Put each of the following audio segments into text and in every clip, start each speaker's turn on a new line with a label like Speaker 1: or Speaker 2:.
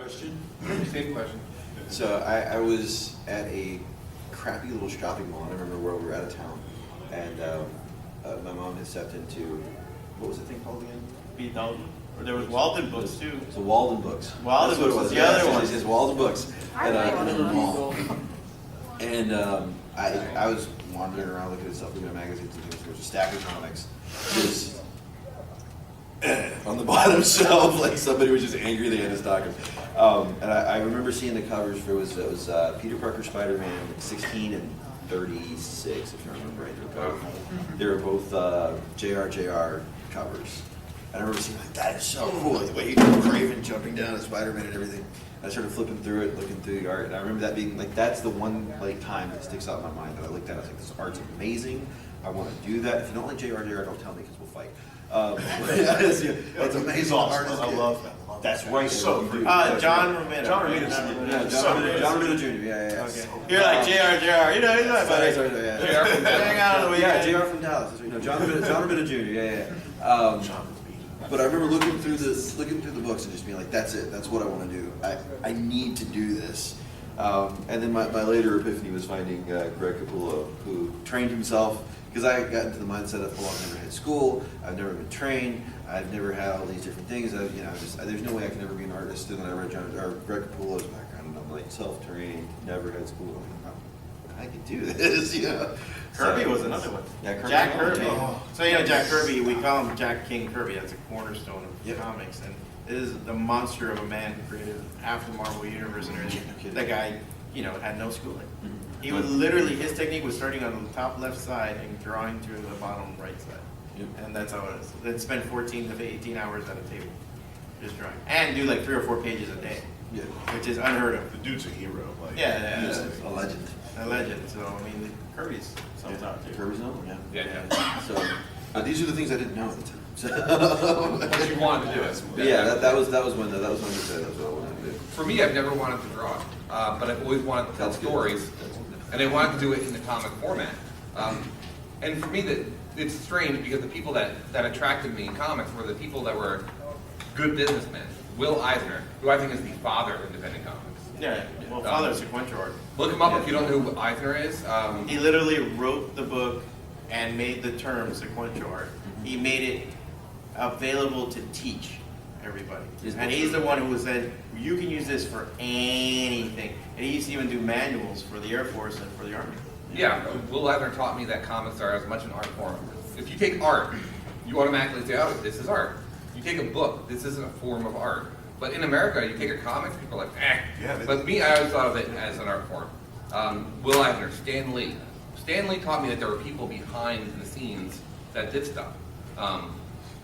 Speaker 1: Question?
Speaker 2: Same question.
Speaker 3: So I was at a crappy little shopping mall. I remember where we were out of town, and my mom had stepped into, what was the thing called again?
Speaker 4: Or there was Walden Books too.
Speaker 3: So Walden Books.
Speaker 4: Walden
Speaker 3: That's what it
Speaker 4: Books was the
Speaker 3: Yeah,
Speaker 4: other
Speaker 3: it's
Speaker 4: one.
Speaker 3: just Walden Books.
Speaker 5: I
Speaker 3: And,
Speaker 5: like
Speaker 3: in
Speaker 5: Walden
Speaker 3: the
Speaker 5: Books.
Speaker 3: mall. And I was wandering around looking at stuff, looking at magazines and things. There was a stack of comics just on the bottom shelf, like somebody was just angry they had to stock them. And I remember seeing the covers for it was Peter Parker, Spider-Man, 16 and 36, if I remember right. They were both JR covers. And I remember seeing like that is so cool, like the way he did Craven jumping down at Spider-Man and everything. I started flipping through it, looking through the art, and I remember that being like that's the one like time that sticks out in my mind that I looked at. I was like, this art's amazing. I want to do that. If you don't like JR, don't tell me because we'll fight. It's amazing.
Speaker 1: awesome.
Speaker 3: Artist.
Speaker 1: I love that.
Speaker 3: That's right.
Speaker 1: So
Speaker 3: you do.
Speaker 4: John Romita.
Speaker 1: John Romita.
Speaker 3: Yeah, John Romita Jr. Yeah.
Speaker 4: Okay. You're like JR. You know, he's not
Speaker 3: Sorry,
Speaker 4: funny.
Speaker 3: yeah.
Speaker 4: Hang on the
Speaker 3: Yeah,
Speaker 4: weekend.
Speaker 3: JR from Dallas. That's right. No, John Romita Jr. Yeah. But I remember looking through the books and just being like, that's it. That's what I want to do. I need to do this. And then my later epiphany was finding Greg Capullo, who trained himself, because I got into the mindset of, well, I've never had school, I've never been trained, I've never had all these different things. There's no way I can ever be an artist. And then I read Greg Capullo's background, and I'm like, self-trained, never had school. I'm like, oh, I can do this,
Speaker 4: Kirby
Speaker 3: So-
Speaker 4: was another one.
Speaker 3: Yeah, Kirby.
Speaker 4: Jack Kirby.
Speaker 3: Oh.
Speaker 4: So you know Jack Kirby, we call him Jack King Kirby. That's a cornerstone of
Speaker 3: Yep.
Speaker 4: comics, and it is the monster of a man who created half the Marvel universe and everything.
Speaker 3: No kidding.
Speaker 4: That guy, had no schooling.
Speaker 3: Mhm.
Speaker 4: He would literally, his technique was starting on the top left side and drawing to the bottom right side.
Speaker 3: Yep.
Speaker 4: And that's how it is. They'd spend 14 to 18 hours at a table just drawing, and do like 3 or 4 pages a day,
Speaker 3: Yeah.
Speaker 4: which is unheard of.
Speaker 1: The dude's a hero. Like,
Speaker 4: Yeah.
Speaker 3: He's a legend.
Speaker 4: A legend. So I mean, Kirby's some top too.
Speaker 3: Kirby's another one,
Speaker 2: Yeah.
Speaker 3: So these are the things I didn't know at the time. So,
Speaker 2: But you wanted to do it.
Speaker 3: yeah, that was when you said that's what I wanted to do.
Speaker 2: For me, I've never wanted to draw, but I've always wanted to tell
Speaker 3: That's good.
Speaker 2: stories, and I wanted to do it in the comic format. And for me, it's strange because the people that attracted me in comics were the people that were good businessmen. Will Eisner, who I think is the father of independent comics.
Speaker 4: Yeah. Well, father of sequential art.
Speaker 2: Look him up if you don't know who Eisner is.
Speaker 4: He literally wrote the book and made the term sequential art. He made it available to teach everybody. And he's the one who said, you can use this for anything. And he used to even do manuals for the Air Force and for the Army.
Speaker 2: Yeah, Will Eisner taught me that comics are as much an art form. If you take art, you automatically say, oh, this is art. You take a book, this isn't a form of art. But in America, you take a comic, people are like, eh.
Speaker 1: Yeah,
Speaker 2: But me, I always thought of it as an art form. Will Eisner, Stan Lee. Stan Lee taught me that there were people behind the scenes that did stuff.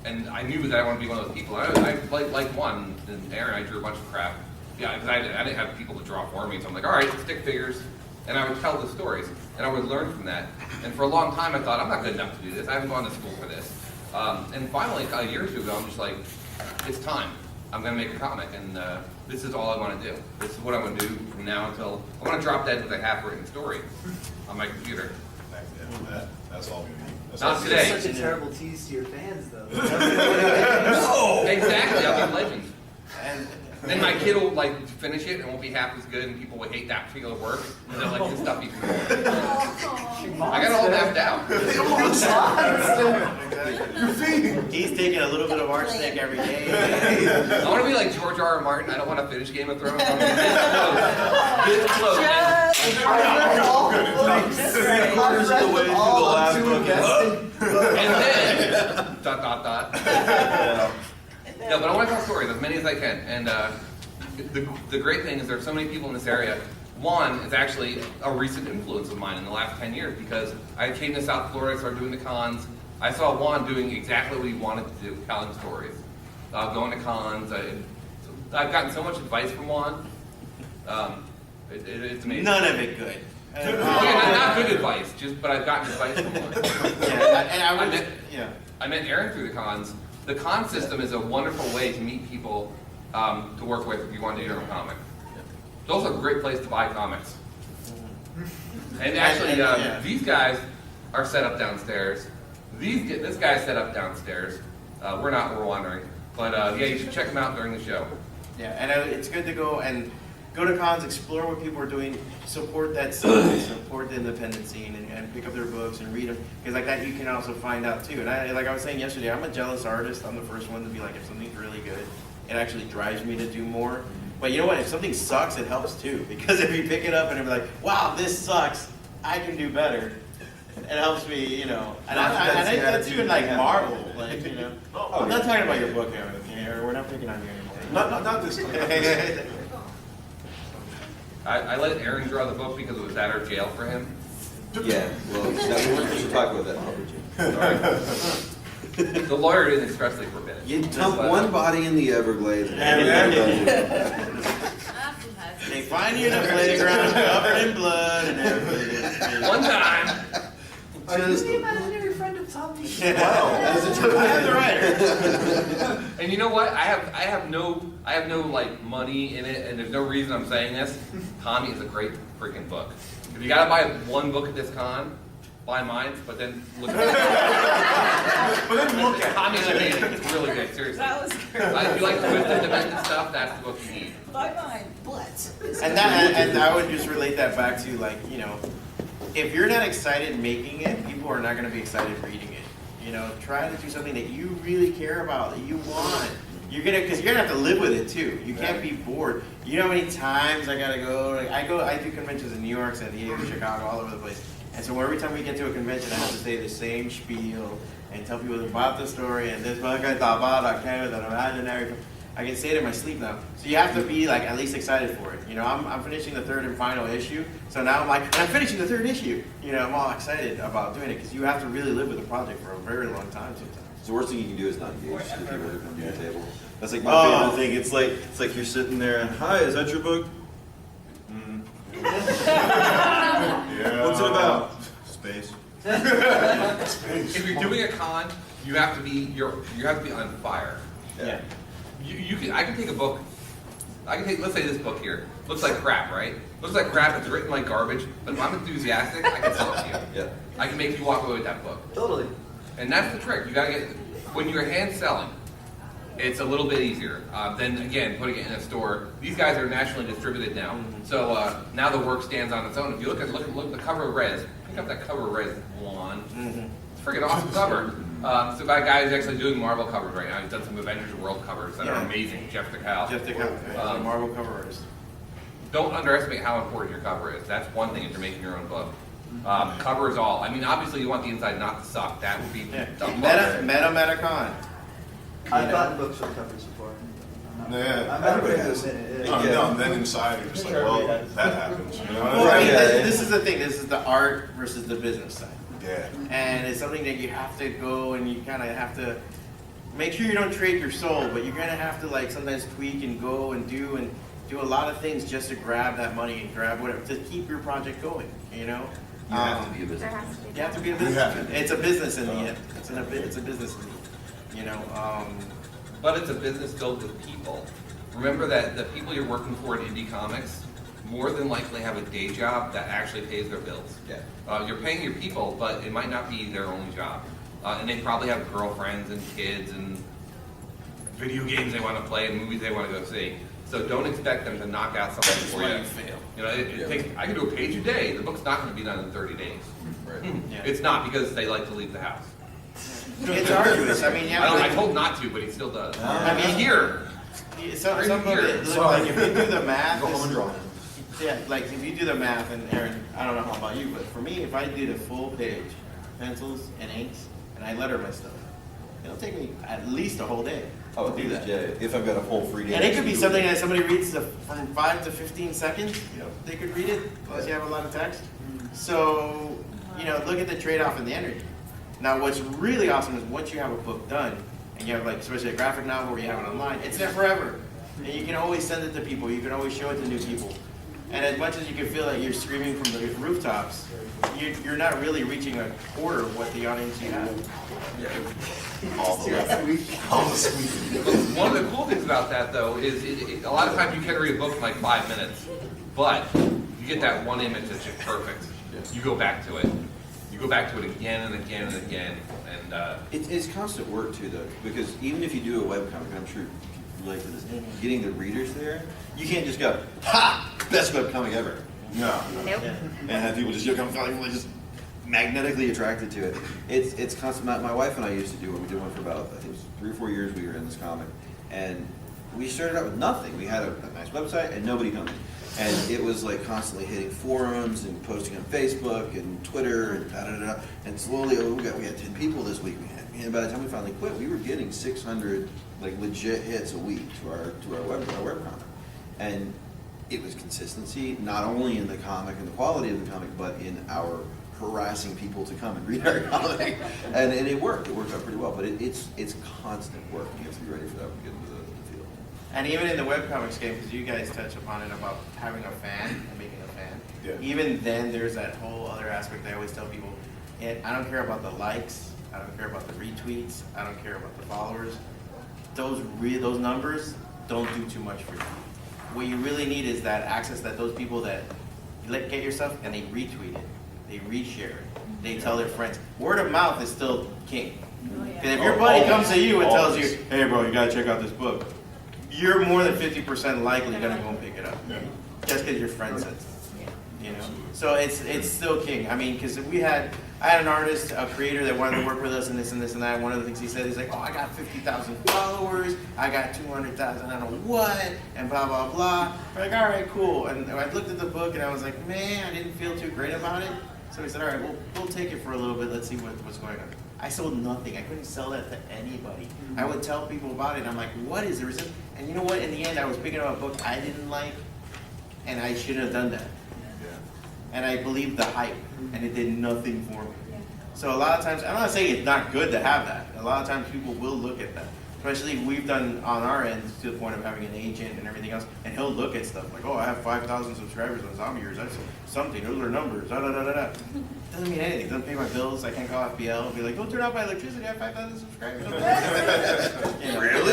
Speaker 2: And I knew that I wanted to be one of those people. I like one, and Aaron, I drew a bunch of crap. Yeah, because I didn't have people to draw for me, so I'm like, all right, stick figures. And I would tell the stories, and I would learn from that. And for a long time, I thought, I'm not good enough to do this. I haven't gone to school for this. And finally, a year or two ago, I'm just like, it's time. I'm going to make a comic, and this is all I want to do. This is what I'm going to do from now until I want to drop dead with a half-written story on my computer.
Speaker 1: That's all we need. That's
Speaker 2: Not
Speaker 1: all we
Speaker 2: today.
Speaker 1: need.
Speaker 6: Such a terrible tease to your fans, though.
Speaker 2: Exactly, I'll be legend.
Speaker 4: And
Speaker 2: Then my kid will like finish it and won't be half as good, and people will hate that particular work, and they'll like his stuff even more. I got it all mapped out.
Speaker 4: he's taking a little bit of arsenic every day.
Speaker 2: I want to be like George R. R. Martin. I don't want to finish Game of Thrones. I want to be this close. This close.
Speaker 5: I've read all the books.
Speaker 1: Three-quarters of the way through the last book.
Speaker 2: And then No, but I want to tell stories, as many as I can. And the great thing is there are so many people in this area. One is actually a recent influence of mine in the last 10 years because I came to South Florida, started doing the cons. I saw Juan doing exactly what he wanted to do, telling stories, going to cons. I've gotten so much advice from Juan. It's amazing.
Speaker 4: None of it good.
Speaker 2: Yeah, not good advice, but I've gotten advice from Juan. I met Aaron through the cons. The con system is a wonderful way to meet people to work with if you want to do your own comic. It's also a great place to buy comics. And actually, these guys are set up downstairs. This guy's set up downstairs. We're wandering. But yeah, you should check them out during the show.
Speaker 4: Yeah, and it's good to go to cons, explore what people are doing, support that scene, support the independent scene, and pick up their books and read them. Because like that, you can also find out too. And like I was saying yesterday, I'm a jealous artist. I'm the first one to be like, if something's really good, it actually drives me to do more. But you know what? If something sucks, it helps too. Because if you pick it up and you're like, wow, this sucks, I can do better. It helps me, you know. And that's even like Marvel, like, you know. I'm not talking about your book, Aaron. Okay? We're not picking on you anymore.
Speaker 1: Not this time.
Speaker 2: I let Aaron draw the book because it was at our jail for him.
Speaker 3: Yeah, well, we should talk about that in public, Jim.
Speaker 2: The lawyer didn't expressly forbid it.
Speaker 3: You dump one body in the Everglades and
Speaker 4: They find you in a playground covered in blood and everything.
Speaker 2: One time.
Speaker 6: Just the imaginary friend of Tommy.
Speaker 4: Wow,
Speaker 6: that's a
Speaker 4: I am the writer.
Speaker 2: And you know what? I have no like money in it, and there's no reason I'm saying this. Tommy is a great freaking book. If you gotta buy one book at this con, buy mine. But then look at Tommy's amazing. It's really good. Seriously.
Speaker 5: That was great.
Speaker 2: If you like twisted dimension stuff, that's the book you need.
Speaker 5: Buy mine, but.
Speaker 4: And I would just relate that back to, like, you know, if you're not excited making it, people are not going to be excited reading it. You know, try to do something that you really care about, that you want. Because you're gonna have to live with it too. You can't be bored. You know how many times I gotta go? Like, I do conventions in New York, San Diego, Chicago, all over the place. And so every time we get to a convention, I have to say the same spiel and tell people about the story and this book I thought about, that imaginary. I can say it in my sleep now. So you have to be like at least excited for it. You know, I'm finishing the third and final issue, so now I'm like, and I'm finishing the third issue. You know, I'm all excited about doing it because you have to really live with the project for a very long time sometimes.
Speaker 3: The worst thing you can do is not engage the people that come to your table. That's like my
Speaker 1: Oh.
Speaker 3: favorite thing. It's like you're sitting there and, hi, is that your book?
Speaker 1: Yeah.
Speaker 3: What's it about?
Speaker 1: Space.
Speaker 2: If you're doing a con, you have to be on fire.
Speaker 4: Yeah.
Speaker 2: I can take a book. Let's say this book here looks like crap, right? Looks like crap. It's written like garbage. But if I'm enthusiastic, I can sell it to you.
Speaker 3: Yeah.
Speaker 2: I can make you walk away with that book.
Speaker 6: Totally.
Speaker 2: And that's the trick. You gotta get when you're hand selling. It's a little bit easier than again putting it in a store. These guys are nationally distributed now, so now the work stands on its own. If you look at the cover of Rez, pick up that cover of Rez one. It's a freaking awesome cover. So that guy is actually doing Marvel covers right now. He's done some Avengers World covers that are amazing. Jeff DeCal.
Speaker 4: Jeff DeCal, Marvel cover artist.
Speaker 2: Don't underestimate how important your cover is. That's one thing if you're making your own book. Cover is all. I mean, obviously you want the inside not to suck. That would be
Speaker 4: Metacon.
Speaker 6: I've gotten books with covers before.
Speaker 1: Yeah.
Speaker 6: I'm not
Speaker 3: Everybody
Speaker 6: afraid
Speaker 3: has.
Speaker 6: to admit it.
Speaker 1: No, and then inside you're just like, well, that happens. You know what
Speaker 4: Well, I
Speaker 1: I
Speaker 4: mean,
Speaker 1: mean?
Speaker 3: Yeah.
Speaker 4: this is the thing. This is the art versus the business side.
Speaker 1: Yeah.
Speaker 4: And it's something that you have to go and you kind of have to make sure you don't trade your soul, but you're gonna have to like sometimes tweak and go and do a lot of things just to grab that money and grab whatever to keep your project going. You know,
Speaker 3: You have to be a business.
Speaker 4: you have to be a business. It's a business in the end. It's a business. You know.
Speaker 2: But it's a business filled with people. Remember that the people you're working for in indie comics more than likely have a day job that actually pays their bills.
Speaker 3: Yeah.
Speaker 2: You're paying your people, but it might not be their only job. And they probably have girlfriends and kids and video games they want to play and movies they want to go see. So don't expect them to knock out something for you.
Speaker 4: fail.
Speaker 2: You know, it takes, I can do a page a day. The book's not going to be done in 30 days.
Speaker 3: Right.
Speaker 4: Yeah.
Speaker 2: It's not because they like to leave the house.
Speaker 4: It's arduous. I mean, you
Speaker 2: I
Speaker 4: have to.
Speaker 2: told not to, but he still does.
Speaker 4: I mean,
Speaker 2: here.
Speaker 4: Some of it, look, like if you do the math, yeah, like if you do the math, and Aaron, I don't know how about you, but for me, if I did a full page, pencils and inks, and I letter my stuff, it'll take me at least a whole day.
Speaker 3: I would do that, Jay, if I've got a whole free day.
Speaker 4: And it could be something that somebody reads from 5 to 15 seconds.
Speaker 3: Yep.
Speaker 4: They could read it, unless you have a lot of text. So, you know, look at the trade-off in the energy. Now, what's really awesome is once you have a book done, and you have like, especially a graphic novel where you have it online, it's there forever. And you can always send it to people. You can always show it to new people. And as much as you can feel like you're screaming from the rooftops, you're not really reaching a quarter of what the audience you have.
Speaker 1: All the sweet.
Speaker 2: One of the cool things about that, though, is a lot of times you can read a book in like 5 minutes, but you get that one image that's just perfect. You go back to it. You go back to it again and again and again, and
Speaker 3: It's constant work too, though, because even if you do a webcomic, I'm sure relate to this. Getting the readers there, you can't just go, ha, best webcomic ever.
Speaker 1: No.
Speaker 5: Nope.
Speaker 3: And have people just come feeling just magnetically attracted to it. It's constant. My wife and I used to do it. We did one for about, I think it was 3 or 4 years we were in this comic. And we started out with nothing. We had a nice website and nobody coming. And it was like constantly hitting forums and posting on Facebook and Twitter and da-da-da-da. And slowly, we had 10 people this week. And by the time we finally quit, we were getting 600 like legit hits a week to our webcomic. And it was consistency, not only in the comic and the quality of the comic, but in our harassing people to come and read our comic. And it worked. It worked out pretty well. But it's constant work. You have to be ready for that when you get into the field.
Speaker 4: And even in the webcomics game, because you guys touch upon it about having a fan and making a fan,
Speaker 1: Yeah.
Speaker 4: even then there's that whole other aspect I always tell people, I don't care about the likes, I don't care about the retweets, I don't care about the followers. Those numbers don't do too much for you. What you really need is that access that those people that get your stuff and they retweet it, they reshare it, they tell their friends. Word of mouth is still king. Because if your buddy comes to you and tells you, hey bro, you gotta check out this book, you're more than 50% likely gonna go and pick it up. Just because your friend said so. You know? So it's still king. I mean, because I had an artist, a creator that wanted to work with us and this and this and that. One of the things he said, he's like, oh, I got 50,000 followers, I got 200,000, I don't know what, and blah, blah, blah. We're like, all right, cool. And I looked at the book and I was like, man, I didn't feel too great about it. So he said, all right, we'll take it for a little bit, let's see what's going on. I sold nothing. I couldn't sell that to anybody. I would tell people about it, and I'm like, what is the resistance? And you know what? In the end, I was picking up a book I didn't like, and I shouldn't have done that. And I believed the hype, and it did nothing for me. So a lot of times, I'm not saying it's not good to have that. A lot of times people will look at that. Especially we've done on our end to the point of having an agent and everything else, and he'll look at stuff like, oh, I have 5,000 subscribers on Zombie Years. That's something. Those are numbers. Da da da da da. Doesn't mean anything. Doesn't pay my bills. I can't call FBL and be like, don't turn off my electricity. I have 5,000 subscribers. You know.
Speaker 3: Really?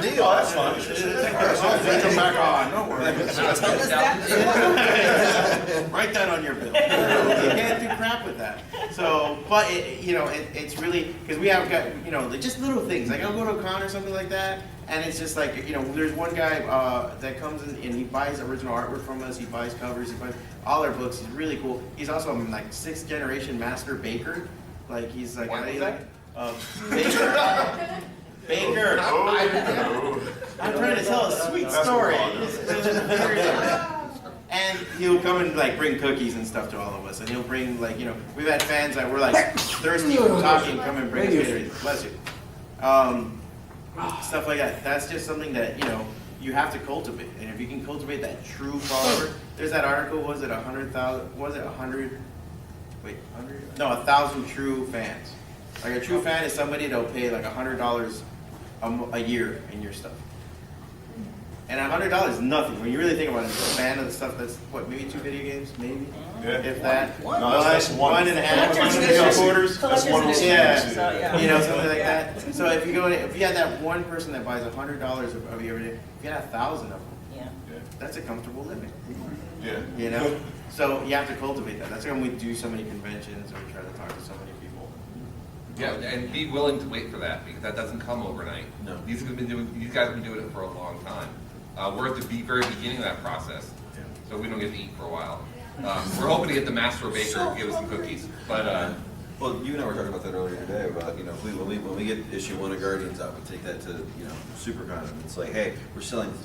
Speaker 1: Deal, that's fun.
Speaker 4: Come back on. Don't worry. Write that on your bill. You can't do crap with that. So, but it's really because we have got just little things. Like I'll go to a con or something like that, and it's just like there's one guy that comes in and he buys original artwork from us. He buys covers. He buys all our books. He's really cool. He's also like 6th generation master baker. Like he's like Baker. Baker. I'm trying to tell a sweet story. And he'll come and like bring cookies and stuff to all of us, and he'll bring we've had fans that were like thirsty for talking, come and bring us Gatorade. Bless you. Stuff like that. That's just something that you have to cultivate, and if you can cultivate that true follower, there's that article. Was it 100,000? Was it 100? Wait, 100? No, 1,000 true fans. Like a true fan is somebody that'll pay like $100 a year in your stuff. And $100 is nothing. When you really think about it, a fan of the stuff that's, maybe 2 video games? Maybe?
Speaker 1: Yeah.
Speaker 4: If that?
Speaker 1: No, that's one.
Speaker 4: 1.5, 1.75 quarters?
Speaker 1: That's one.
Speaker 4: Yeah. Something like that. So if you had that one person that buys $100 of you every day, if you had 1,000 of them, that's a comfortable living.
Speaker 1: Yeah.
Speaker 4: So you have to cultivate that. That's when we do so many conventions or we try to talk to so many people.
Speaker 2: Yeah, and be willing to wait for that because that doesn't come overnight.
Speaker 3: No.
Speaker 2: These guys have been doing it for a long time. We're at the very beginning of that process, so we don't get to eat for a while. We're hoping to get the master baker to give us some cookies, but
Speaker 3: Well, you and I were talking about that earlier today about when we get issue 1 of Guardians out, we take that to SuperCon and it's like, hey, if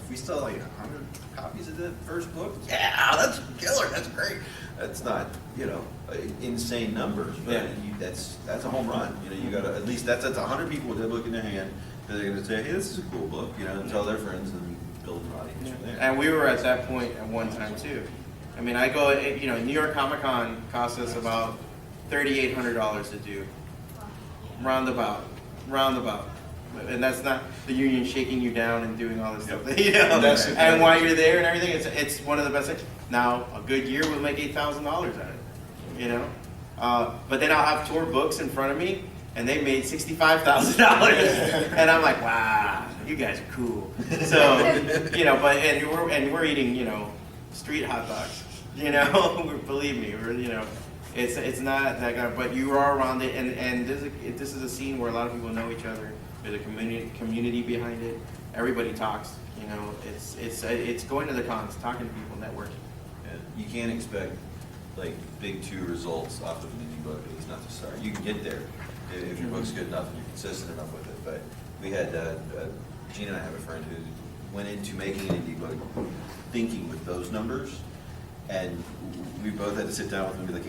Speaker 3: we sell like 100 copies of the first book, yeah, that's killer, that's great. That's not insane numbers, but that's a home run. You got to at least that's 100 people with that book in their hand that they're going to say, hey, this is a cool book, and tell their friends and build an audience from there.
Speaker 4: And we were at that point at one time too. I mean, I go, New York Comic Con cost us about $3,800 to do, roundabout, and that's not the union shaking you down and doing all this stuff.
Speaker 1: That's it.
Speaker 4: And while you're there and everything, it's one of the best things. Now, a good year will make $8,000 out of it, But then I'll have tour books in front of me, and they made $65,000, and I'm like, wow, you guys are cool. So, but and we're eating, street hot dogs. Believe me, it's not that kind of, but you are around it, and this is a scene where a lot of people know each other. There's a community behind it. Everybody talks. You know, it's going to the cons, talking to people, networking.
Speaker 3: And you can't expect like big 2 results off of an indie book, at least not to start. You can get there if your book's good enough and you're consistent enough with it. But we had, Gina and I have a friend who went into making an indie book thinking with those numbers, and we both had to sit down with him and be like,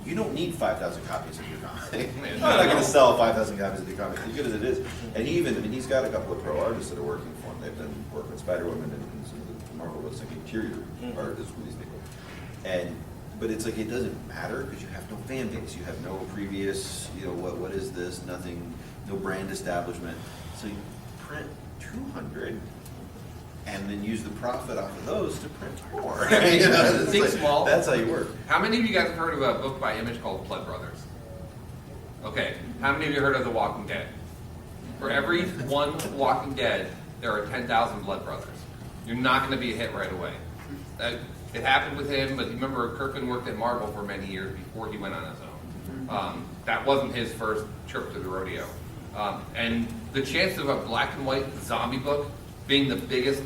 Speaker 3: you don't need 5,000 copies of your comic. I'm not going to sell 5,000 copies of the comic, as good as it is. And he's got a couple of pro artists that are working for him. They've been working with Spider-Woman and some of the Marvel looks like interior artists with these people. But it's like, it doesn't matter because you have no fan base. You have no previous, what is this? Nothing, no brand establishment. So you print 200 and then use the profit off of those to print more.
Speaker 2: Think small.
Speaker 3: That's how you work.
Speaker 2: How many of you guys have heard of a book by Image called Blood Brothers? Okay. How many of you heard of The Walking Dead? For every one Walking Dead, there are 10,000 Blood Brothers. You're not going to be a hit right away. It happened with him, but remember, Kirkman worked at Marvel for many years before he went on his own. That wasn't his first trip to the rodeo. And the chance of a black and white zombie book being the biggest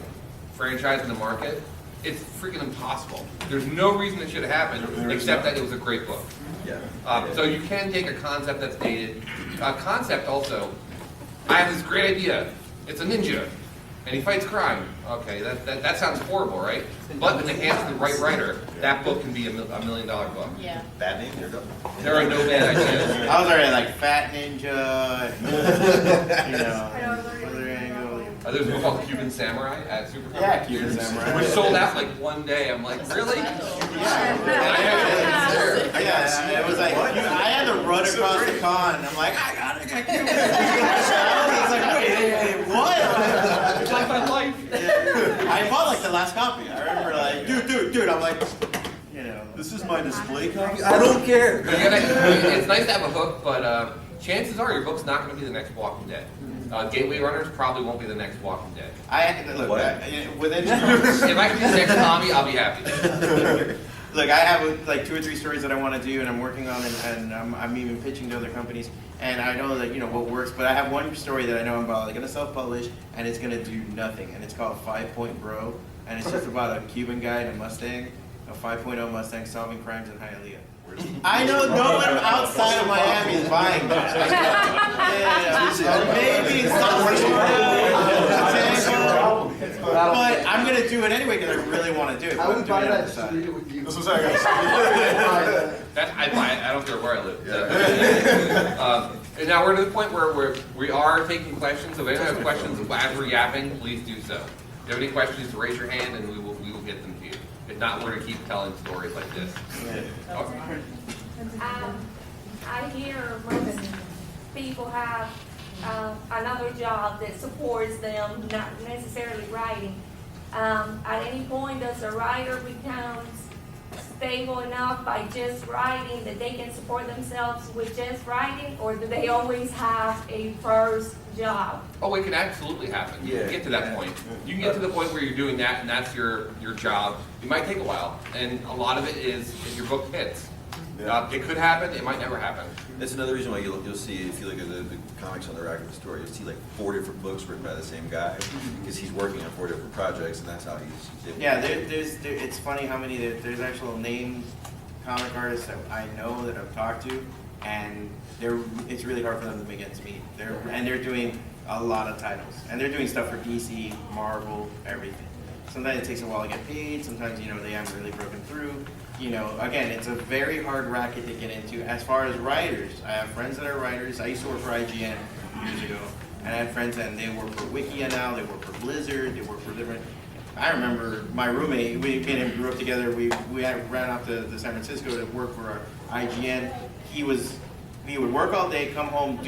Speaker 2: franchise in the market, it's freaking impossible. There's no reason it should have happened except that it was a great book.
Speaker 3: Yeah.
Speaker 2: So you can take a concept that's dated. Concept also, I have this great idea. It's a ninja, and he fights crime. Okay, that sounds horrible, right? But in the hands of the right writer, that book can be a $1 million book.
Speaker 5: Yeah.
Speaker 3: Bad name, there you go.
Speaker 2: There are no bad ideas.
Speaker 4: I was already like Fat Ninja, Other Angle.
Speaker 2: There's a book called Cuban Samurai at Supercomic.
Speaker 4: Yeah, Cuban Samurai.
Speaker 2: Which sold out like one day. I'm like, really?
Speaker 4: Yeah, it was like, I had to run across the con. I'm like, I got Cuban. It's like, wait, what?
Speaker 2: It's like my life.
Speaker 4: Yeah. I bought like the last copy. I remember like, dude, I'm like,
Speaker 3: This is my display copy? I don't care.
Speaker 2: It's nice to have a hook, but chances are your book's not going to be the next Walking Dead. Gateway Runners probably won't be the next Walking Dead.
Speaker 4: Within
Speaker 2: If I can do the next Tommy, I'll be happy.
Speaker 4: Look, I have like 2 or 3 stories that I want to do, and I'm working on, and I'm even pitching to other companies. And I know that what works, but I have one story that I know I'm about, going to self-publish, and it's going to do nothing. And it's called 5 Point Bro, and it's just about a Cuban guy in a Mustang, a 5.0 Mustang solving crimes in Hialeah. I know no one outside of Miami is buying that. Maybe but I'm gonna do it anyway because I really want to do it.
Speaker 6: I would buy that just to read it with you.
Speaker 1: That's what I got.
Speaker 2: I buy it. I don't care where I live. And now we're to the point where we are taking questions. So if anyone has questions as we're yapping, please do so. If you have any questions, raise your hand and we will get them to you. If not, we're going to keep telling stories like this.
Speaker 7: I hear most people have another job that supports them, not necessarily writing. At any point, does a writer become stable enough by just writing that they can support themselves with just writing, or do they always have a first job?
Speaker 2: Oh, it can absolutely happen. You can get to that point. You can get to the point where you're doing that and that's your job. It might take a while, and a lot of it is if your book hits. It could happen, it might never happen.
Speaker 3: That's another reason why you'll see, if you look at the comics on the rack of the store, you'll see like 4 different books written by the same guy, because he's working on 4 different projects, and that's how he's able to.
Speaker 4: It's funny how many, there's actual named comic artists that I know that I've talked to, and it's really hard for them to make ends meet. They're doing a lot of titles, and they're doing stuff for DC, Marvel, everything. Sometimes it takes a while to get paid, sometimes, they haven't really broken through. Again, it's a very hard racket to get into. As far as writers, I have friends that are writers. I used to work for IGN years ago, and I had friends and they work for Wikia now, they work for Blizzard, they work for different. I remember my roommate, me and him grew up together. We ran out to San Francisco to work for IGN. He would work all day, come home,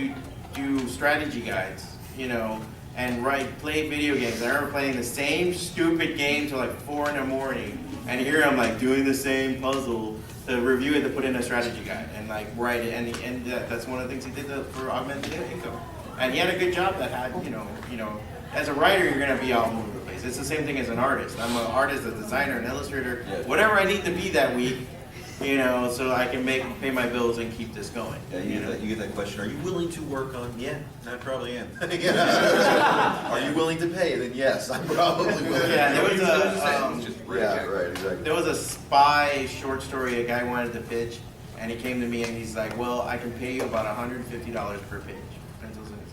Speaker 4: do strategy guides, and play video games. I remember playing the same stupid game till like 4 in the morning. And here I'm like doing the same puzzle to review it, to put in a strategy guide and like write it. And that's one of the things he did for augmented income. And he had a good job that had, as a writer, you're going to be all over the place. It's the same thing as an artist. I'm an artist, a designer, an illustrator, whatever I need to be that week. you know, so I can pay my bills and keep this going.
Speaker 3: Yeah,
Speaker 4: you know?
Speaker 3: you get that question, are you willing to work on, yeah, I probably am. Are you willing to pay? Then yes, I'm probably willing.
Speaker 4: Yeah, there was
Speaker 2: It's
Speaker 4: a,
Speaker 2: just really
Speaker 3: Yeah,
Speaker 2: good.
Speaker 3: right, exactly.
Speaker 4: there was a spy short story a guy wanted to pitch, and he came to me and he's like, well, I can pay you about $150 per page. Pencils and it's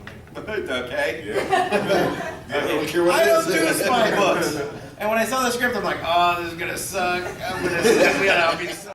Speaker 4: like, okay.
Speaker 1: Yeah.
Speaker 3: I don't care what
Speaker 4: I
Speaker 3: it
Speaker 4: don't
Speaker 3: is.
Speaker 4: do spy books. And when I saw the script, I'm like, oh, this is gonna suck. I'm gonna be so